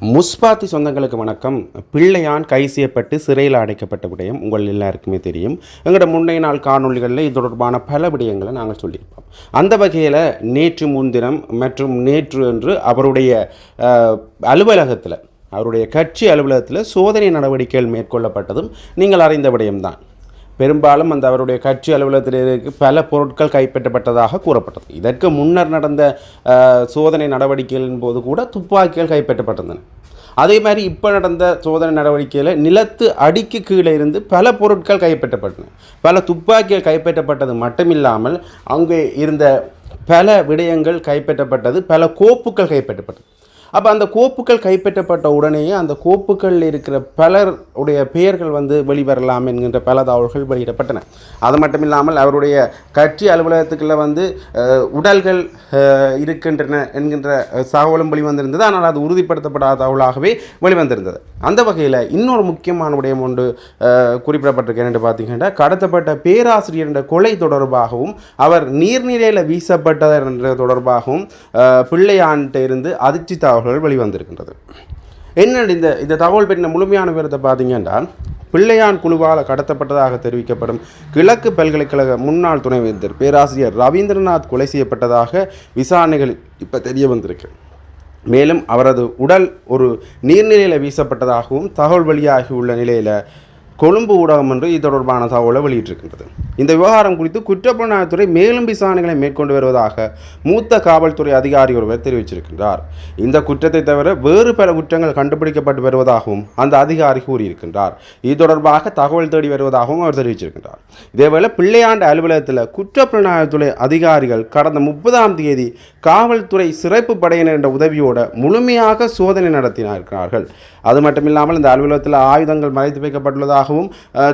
முஸ்பாத்தி சொந்தங்களுக்கு வணக்கம். பிள்ளையான் கை செய்யப்பட்டு சிறையில் அடைக்கப்பட்ட விடயம் உங்கள் எல்லாருக்குமே தெரியும். எங்களோட முன்னைய நாள் காணொலிகளில் இது தொடர்பான பல விடயங்களை நாங்கள் சொல்லியிருப்போம். அந்த வகையில் நேற்று முன்தினம் மற்றும் நேற்று என்று அவருடைய அலுவலகத்தில், அவருடைய கட்சி அலுவலகத்தில் சோதனை நடவடிக்கைகள் மேற்கொள்ளப்பட்டதும் நீங்கள் அறிந்த விடயம்தான். பெரும்பாலும் அந்த அவருடைய கட்சி அலுவலகத்திற்கு பல பொருட்கள் கைப்பற்றப்பட்டதாக கூறப்பட்டது. இதற்கு முன்னர் நடந்த சோதனை நடவடிக்கைகளின் போது கூட துப்பாக்கிகள் கைப்பற்றப்பட்டிருந்தன. அதே மாதிரி இப்போ நடந்த சோதனை நடவடிக்கையில் நிலத்து அடிக்கு கீழே இருந்து பல பொருட்கள் கைப்பற்றப்பட்டன. பல துப்பாக்கிகள் கைப்பற்றப்பட்டது மட்டுமில்லாமல் அங்கே இருந்த பல விடயங்கள் கைப்பற்றப்பட்டது, பல கோப்புகள் கைப்பற்றப்பட்டது. அப்போ அந்த கோப்புகள் கைப்பற்றப்பட்ட உடனேயே அந்த கோப்புகளில் இருக்கிற பலருடைய பெயர்கள் வெளிவரலாம் என்கின்ற பல தகவல்கள் வெளியிடப்பட்டன. அது மட்டும் இல்லாமல் அவருடைய கட்சி அலுவலகத்துக்குள்ள உடல்கள் இருக்கின்றன என்கின்ற தகவலும் வெளிவந்திருந்தது. ஆனால் அது உறுதிப்படுத்தப்படாத தகவலாகவே வெளிவந்திருந்தது. அந்த வகையில் இன்னொரு முக்கியமான விடயம் ஒன்று குறிப்பிடப்பட்டிருக்கு. என்று பார்த்தீங்கன்னா, கடத்தப்பட்ட பேராசிரியர் என்ற கொலை தொடர்பாகவும் அவர் நீர்நிலையில் வீசப்பட்டது என்ற தொடர்பாகவும் பிள்ளையான்கிட்ட இருந்து அதிர்ச்சி தகவல்கள் வெளிவந்திருக்கின்றது. என்ன இந்த தகவல் பற்றின முழுமையான விவரத்தை பார்த்தீங்கன்னா, பிள்ளையான் குழுவால் கடத்தப்பட்டதாக தெரிவிக்கப்படும் கிழக்கு பல்கலைக்கழக முன்னாள் துணைவேந்தர் பேராசிரியர் ரவீந்திரநாத் கொலை செய்யப்பட்டதாக விசாரணைகள் இப்போ தெரிய வந்திருக்கு. மேலும் அவரது உடல் ஒரு நீர்நிலையில் வீசப்பட்டதாகவும் தகவல் வெளியாகியுள்ள நிலையில் கொழும்பு ஊடகம் என்று இது தொடர்பான தகவலை வெளியிட்டிருக்கின்றது. இந்த விவகாரம் குறித்து குற்றப்புலனாய்வுத்துறை மேலும் விசாரணைகளை மேற்கொண்டு வருவதாக மூத்த காவல்துறை அதிகாரி ஒருவர் தெரிவித்திருக்கின்றார். இந்த குற்றத்தை தவிர வேறு பல குற்றங்கள் கண்டுபிடிக்கப்பட்டு வருவதாகவும் அந்த அதிகாரி கூறியிருக்கின்றார். இது தொடர்பாக தகவல் தேடி வருவதாகவும் அவர் தெரிவித்திருக்கின்றார். இதேவேளை பிள்ளையாண்ட அலுவலகத்தில் குற்றப்புலனாய்வுத்துறை அதிகாரிகள் கடந்த 30ஆம் தேதி காவல்துறை சிறப்பு படையினர் என்ற உதவியோடு முழுமையாக சோதனை நடத்தினார்கள். அது மட்டுமில்லாமல் இந்த அலுவலகத்தில் ஆயுதங்கள் மறைத்து வைக்கப்பட்டுள்ளதாகவும்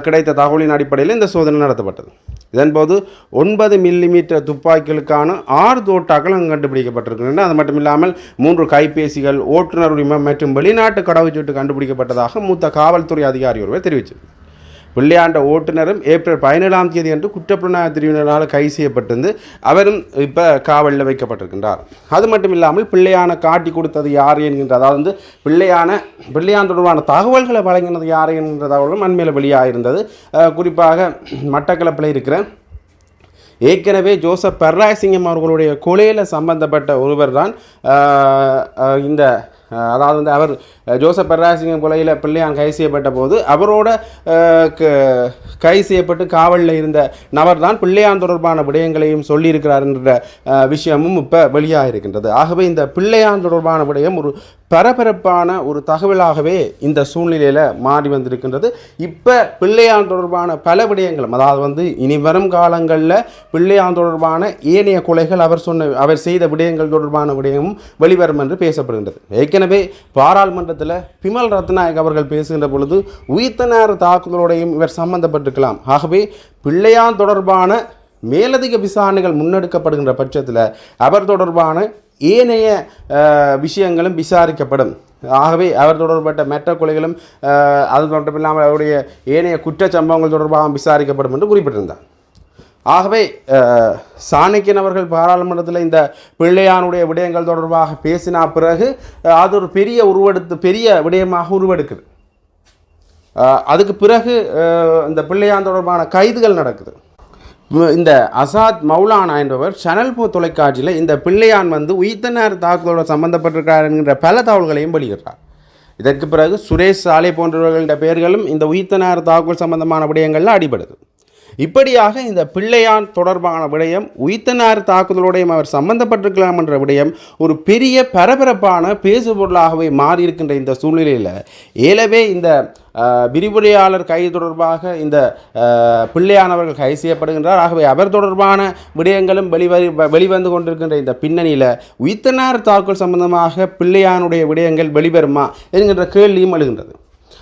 கிடைத்த தகவலின் அடிப்படையில் இந்த சோதனை நடத்தப்பட்டது. இதன்போது 9 மில்லிமீட்டர் துப்பாக்கிகளுக்கான 6 தோட்டாக்கள் அங்கு கண்டுபிடிக்கப்பட்டிருக்கின்றன. அது மட்டுமில்லாமல் 3 கைபேசிகள், ஓட்டுநர் உரிமம் மற்றும் வெளிநாட்டு கடவுச்சீட்டு கண்டுபிடிக்கப்பட்டதாக மூத்த காவல்துறை அதிகாரி ஒருவர் தெரிவித்தார். பிள்ளையாண்ட ஓட்டுநரும் ஏப்ரல் 17ஆம் தேதி அன்று குற்றப்புலனாய்வு பிரிவினரால் கைது செய்யப்பட்டிருந்து அவரும் இப்போ காவலில் வைக்கப்பட்டிருக்கின்றார். அது மட்டும் இல்லாமல் பிள்ளையான காட்டி கொடுத்தது யார் என்கின்ற, அதாவது பிள்ளையான் தொடர்பான தகவல்களை வழங்கினது யார் என்கின்ற தகவலும் அண்மையில் வெளியாகிருந்தது. குறிப்பாக மட்டக்களப்பில் இருக்கிற ஏற்கனவே ஜோசப் பெர்ராசிங்கம் அவர்களுடைய கொலையில் சம்பந்தப்பட்ட ஒருவர் தான் அதாவது அவர் ஜோசப் பெர்ராசிங்கம் கொலையில் பிள்ளையான் கைது செய்யப்பட்ட போது அவரோட கைது செய்யப்பட்டு காவலில் இருந்த நபர் தான் பிள்ளையான் தொடர்பான விடயங்களையும் சொல்லியிருக்கிறார் என்ற விஷயமும் இப்போ வெளியாக இருக்கின்றது. ஆகவே இந்த பிள்ளையான் தொடர்பான விடயம் ஒரு பரபரப்பான ஒரு தகவலாகவே இந்த சூழ்நிலையில் மாறி வந்திருக்கின்றது. இப்போ பிள்ளையான் தொடர்பான பல விடயங்களும், அதாவது இனி வரும் காலங்களில் பிள்ளையான் தொடர்பான ஏனைய கொலைகள் அவர் செய்த விடயங்கள் தொடர்பான விடயமும் வெளிவரும் என்று பேசப்படுகின்றது. ஏற்கனவே பாராளுமன்றத்தில் பிமல் ரத்நாயக் அவர்கள் பேசுகின்ற பொழுது உயிர்த்த தாக்குதலோடையும் இவர் சம்பந்தப்பட்டிருக்கலாம். ஆகவே பிள்ளையான் தொடர்பான மேலதிக விசாரணைகள் முன்னெடுக்கப்படுகின்ற பட்சத்தில் அவர் தொடர்பான ஏனைய விஷயங்களும் விசாரிக்கப்படும். ஆகவே அவர் தொடர்பட்ட மற்ற கொலைகளும் அது மட்டுமில்லாமல் அவருடைய ஏனைய குற்றச்சம்பவங்கள் தொடர்பாக விசாரிக்கப்படும் என்று குறிப்பிட்டிருந்தார். ஆகவே சாணக்கியன் அவர்கள் பாராளுமன்றத்தில் இந்த பிள்ளையானுடைய விடயங்கள் தொடர்பாக பேசின பிறகு அது ஒரு பெரிய விடயமாக உருவெடுக்குது. அதுக்கு பிறகு இந்த பிள்ளையான் தொடர்பான கைதுகள் நடக்குது. இந்த அசாத் மௌலானா என்பவர் சேனல் தொலைக்காட்சியில் இந்த பிள்ளையான் உயிர்த்த தாக்குதலோடு சம்பந்தப்பட்டிருக்கிறார் என்கின்ற பல தகவல்களையும் வெளியிடுறார். இதற்கு பிறகு சுரேஷ் சாலை போன்றவர்களுடைய பெயர்களும் இந்த உயிர்த்த தாக்குதல் சம்பந்தமான விடயங்களில் அடிபடுது. இப்படியாக இந்த பிள்ளையான் தொடர்பான விடயம் உயிர்த்த தாக்குதலோடையும் அவர் சம்பந்தப்பட்டிருக்கலாம் என்ற விடயம் ஒரு பெரிய பரபரப்பான பேசுபொருளாகவே மாறியிருக்கின்ற இந்த சூழ்நிலையில் ஏலவே இந்த விரிவுரையாளர் கைது தொடர்பாக இந்த பிள்ளையானவர்கள் கைது செய்யப்படுகின்றார். ஆகவே அவர் தொடர்பான விடயங்களும் வெளிவந்து கொண்டிருக்கின்ற இந்த பின்னணியில் உயிர்த்த தாக்குதல் சம்பந்தமாக பிள்ளையானுடைய விடயங்கள் வெளிவருமா என்கின்ற கேள்வியும் எழுகின்றது.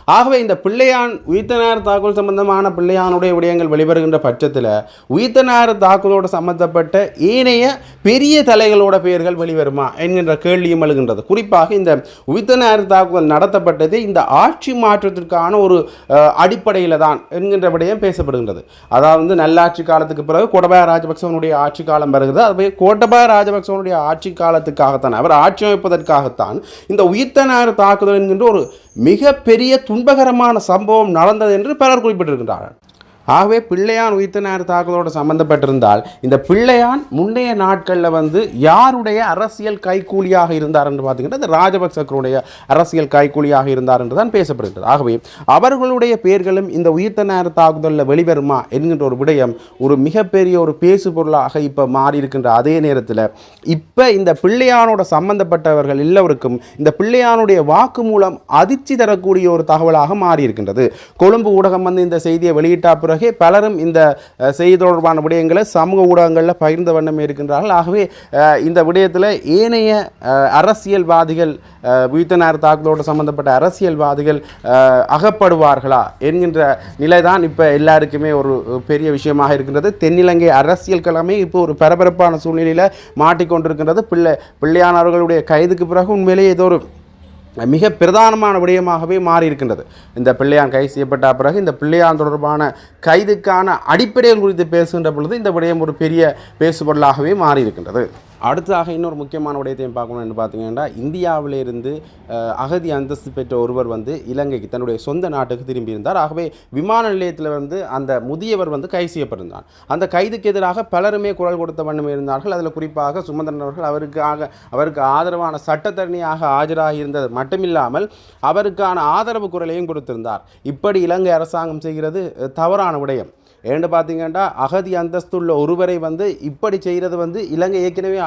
ஆகவே இந்த பிள்ளையான் உயிர்த்தனார் தாக்குதல் சம்பந்தமான பிள்ளையானுடைய விடயங்கள் வெளிவருகின்ற பட்சத்தில் உயிர்த்தனார் தாக்குதலோடு சம்பந்தப்பட்ட ஏனைய பெரிய தலைகளோட பெயர்கள் வெளிவருமா என்கின்ற கேள்வியும் எழுகின்றது. குறிப்பாக இந்த உயிர்த்தனார் தாக்குதல் நடத்தப்பட்டது இந்த ஆட்சி மாற்றத்திற்கான ஒரு அடிப்படையில் தான் என்கின்ற விடயம் பேசப்படுகின்றது. அதாவது நல்லாட்சி காலத்துக்கு பிறகு கோட்டபாய ராஜபக்சவனுடைய ஆட்சி காலம் வருகிறது. அதுவே கோட்டபாய ராஜபக்சவனுடைய ஆட்சி காலத்துக்காகத்தான், அவர் ஆட்சி அமைப்பதற்காகத்தான் இந்த உயிர்த்தனார் தாக்குதல் என்கின்ற ஒரு மிகப்பெரிய துன்பகரமான சம்பவம் நடந்தது என்று பலர் குறிப்பிட்டிருக்கின்றார்கள். ஆகவே பிள்ளையான் உயிர்த்தனார் தாக்குதலோடு சம்பந்தப்பட்டிருந்தால் இந்த பிள்ளையான் முன்னைய நாட்களில் யாருடைய அரசியல் கைக்கூலியாக இருந்தார் என்று பார்த்தீங்கன்னா இந்த ராஜபக்சர்களுடைய அரசியல் கைக்கூலியாக இருந்தார் என்று தான் பேசப்படுகிறது. ஆகவே அவர்களுடைய பெயர்களும் இந்த உயிர்த்தனார் தாக்குதலில் வெளிவருமா என்கின்ற ஒரு விடயம் ஒரு மிகப்பெரிய ஒரு பேசு பொருளாக இப்போ மாறி இருக்கின்ற அதே நேரத்தில் இப்போ இந்த பிள்ளையானோட சம்பந்தப்பட்டவர்கள் எல்லோருக்கும் இந்த பிள்ளையானுடைய வாக்கு மூலம் அதிர்ச்சி தரக்கூடிய ஒரு தகவலாக மாறி இருக்கின்றது. கொழும்பு ஊடகம் இந்த செய்தியை வெளியிட்ட பிறகு பலரும் இந்த செய்தி தொடர்பான விடயங்களை சமூக ஊடகங்களில் பகிர்ந்த வண்ணமே இருக்கின்றார்கள். ஆகவே இந்த விடயத்தில் ஏனைய அரசியல்வாதிகள் உயிர்த்தனார் தாக்குதலோடு சம்பந்தப்பட்ட அரசியல்வாதிகள் அகப்படுவார்களா என்கின்ற நிலைதான் இப்போ எல்லாருக்குமே ஒரு பெரிய விஷயமாக இருக்கின்றது. தென்னிலங்கை அரசியல் கிழமை இப்போ ஒரு பரபரப்பான சூழ்நிலையில் மாட்டிக்கொண்டிருக்கின்றது. பிள்ளையானவர்களுடைய கைதுக்கு பிறகு உண்மையிலேயே ஏதோ ஒரு மிக பிரதானமான விடயமாகவே மாறி இருக்கின்றது. இந்த பிள்ளையான் கைது செய்யப்பட்ட பிறகு இந்த பிள்ளையான் தொடர்பான கைதுக்கான அடிப்படைகள் குறித்து பேசுகின்ற பொழுது இந்த விடயம் ஒரு பெரிய பேசுபொருளாகவே மாறி இருக்கின்றது. அடுத்ததாக இன்னொரு முக்கியமான விடயத்தையும் பார்க்கணும்னு பார்த்தீங்கன்னா இந்தியாவிலிருந்து அகதி அந்தஸ்து பெற்ற ஒருவர் இலங்கைக்கு தன்னுடைய சொந்த நாட்டுக்கு திரும்பியிருந்தார். ஆகவே விமான நிலையத்தில் அந்த முதியவர் கைது செய்யப்பட்டிருந்தார். அந்த கைதுக்கு எதிராக பலருமே குரல் கொடுத்த வண்ணமே இருந்தார்கள். அதில் குறிப்பாக சுமந்திரன் அவர்கள் அவருக்கு ஆதரவான சட்டத்தரணியாக ஆஜராகி இருந்தது மட்டுமில்லாமல் அவருக்கான ஆதரவு குரலையும் கொடுத்திருந்தார். இப்படி இலங்கை அரசாங்கம் செய்கிறது தவறான விடயம். ஏன்னு பார்த்தீங்கன்னா அகதி அந்தஸ்துள்ள ஒருவரை இப்படி செய்கிறது இலங்கை ஏற்கனவே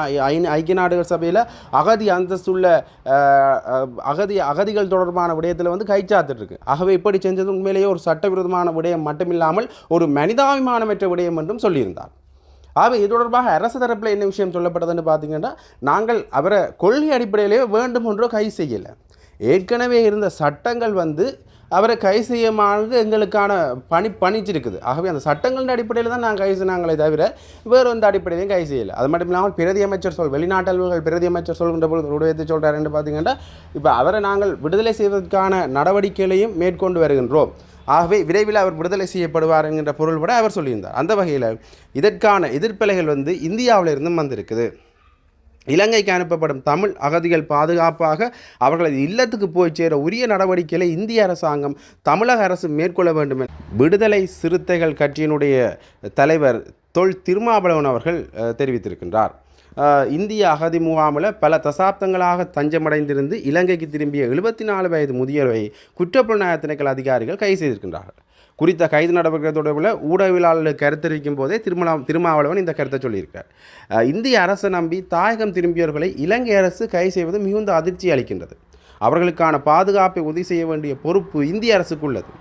ஐக்கிய நாடுகள் சபையில் அகதி அந்தஸ்துள்ள அகதிகள் தொடர்பான விடயத்தில் கைச்சாத்திருக்கு. ஆகவே இப்படி செஞ்சது உண்மையிலேயே ஒரு சட்டவிரோதமான விடயம் மட்டுமில்லாமல் ஒரு மனிதாபிமானமற்ற விடயம் என்றும் சொல்லியிருந்தார். ஆகவே இது தொடர்பாக அரசு தரப்பில் என்ன விஷயம் சொல்லப்பட்டதுன்னு பார்த்தீங்கன்னா நாங்கள் அவரை கொள்கை அடிப்படையிலேயே வேண்டும் ஒன்றோ கைது செய்யலை. ஏற்கனவே இருந்த சட்டங்கள் அவரை கைது செய்யமானது எங்களுக்கான பணிச்சிருக்குது. ஆகவே அந்த சட்டங்களின் அடிப்படையில் தான் நாங்கள் கைது செய்னாங்களே தவிர வேறு எந்த அடிப்படையிலையும் கைது செய்யலை. அது மட்டும் இல்லாமல் பிரதி அமைச்சர் வெளிநாட்டல்கள் பிரதி அமைச்சர் சொல்கின்ற பொழுது உடையத்தை சொல்கிறாருன்னு பார்த்தீங்கன்னா இப்போ அவரை நாங்கள் விடுதலை செய்வதற்கான நடவடிக்கைகளையும் மேற்கொண்டு வருகின்றோம். ஆகவே விரைவில் அவர் விடுதலை செய்யப்படுவார் என்கின்ற பொருள்பட அவர் சொல்லியிருந்தார். அந்த வகையில் இதற்கான எதிர்ப்பலைகள் இந்தியாவிலிருந்தும் வந்திருக்குது. இலங்கைக்கு அனுப்பப்படும் தமிழ் அகதிகள் பாதுகாப்பாக அவர்களது இல்லத்துக்கு போய் சேர உரிய நடவடிக்கைகளை இந்திய அரசாங்கம் தமிழக அரசு மேற்கொள்ள வேண்டும் என விடுதலை சிறுத்தைகள் கட்சியினுடைய தலைவர் தொல் திருமாவளவன் அவர்கள் தெரிவித்திருக்கின்றார். இந்திய அகதி முகாமில் பல தசாப்தங்களாக தஞ்சமடைந்திருந்து இலங்கைக்கு திரும்பிய 74 வயது முதியவரை குற்றப்புலனாய்வு திணைக்கள அதிகாரிகள் கைது செய்திருக்கின்றார்கள். குறித்த கைது நடவடிக்கை தொடர்பில் ஊடகவியலாளர்கள் கருத்தரிக்கும் போதே திருமாவளவன் இந்த கருத்தை சொல்லியிருக்கார். இந்திய அரசை நம்பி தாயகம் திரும்பியவர்களை இலங்கை அரசு கைது செய்வது மிகுந்த அதிர்ச்சி அளிக்கின்றது. அவர்களுக்கான பாதுகாப்பை உறுதி செய்ய வேண்டிய பொறுப்பு இந்திய அரசுக்கு உள்ளது.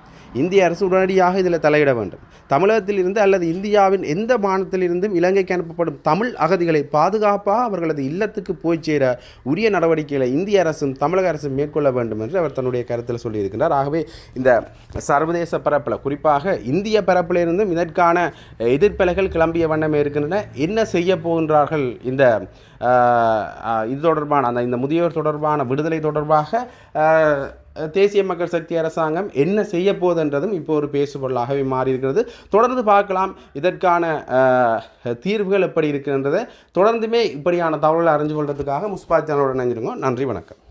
இந்திய அரசு உடனடியாக இதில் தலையிட வேண்டும். தமிழகத்தில் இருந்து அல்லது இந்தியாவின் எந்த மாநிலத்திலிருந்தும் இலங்கைக்கு அனுப்பப்படும் தமிழ் அகதிகளை பாதுகாப்பாக அவர்களது இல்லத்துக்கு போய் சேர உரிய நடவடிக்கைகளை இந்திய அரசும் தமிழக அரசும் மேற்கொள்ள வேண்டும் என்று அவர் தன்னுடைய கருத்தில் சொல்லியிருக்கிறார். ஆகவே இந்த சர்வதேச பரப்பில் குறிப்பாக இந்திய பரப்பிலிருந்தும் இதற்கான எதிர்ப்பலைகள் கிளம்பிய வண்ணமே இருக்கின்றன. என்ன செய்ய போகின்றார்கள் இந்த இது தொடர்பான இந்த முதியோர் தொடர்பான விடுதலை தொடர்பாக தேசிய மக்கள் சக்தி அரசாங்கம் என்ன செய்ய போகுதுன்றதும் இப்போ ஒரு பேசுபொருளாகவே மாறி இருக்கிறது. தொடர்ந்து பார்க்கலாம் இதற்கான தீர்வுகள் எப்படி இருக்குன்றதை. தொடர்ந்துமே இப்படியான தகவல்களை அறிஞ்சு கொள்றதுக்காக முஸ்பாத் சேனலோட நினைஞ்சிருங்க. நன்றி, வணக்கம்.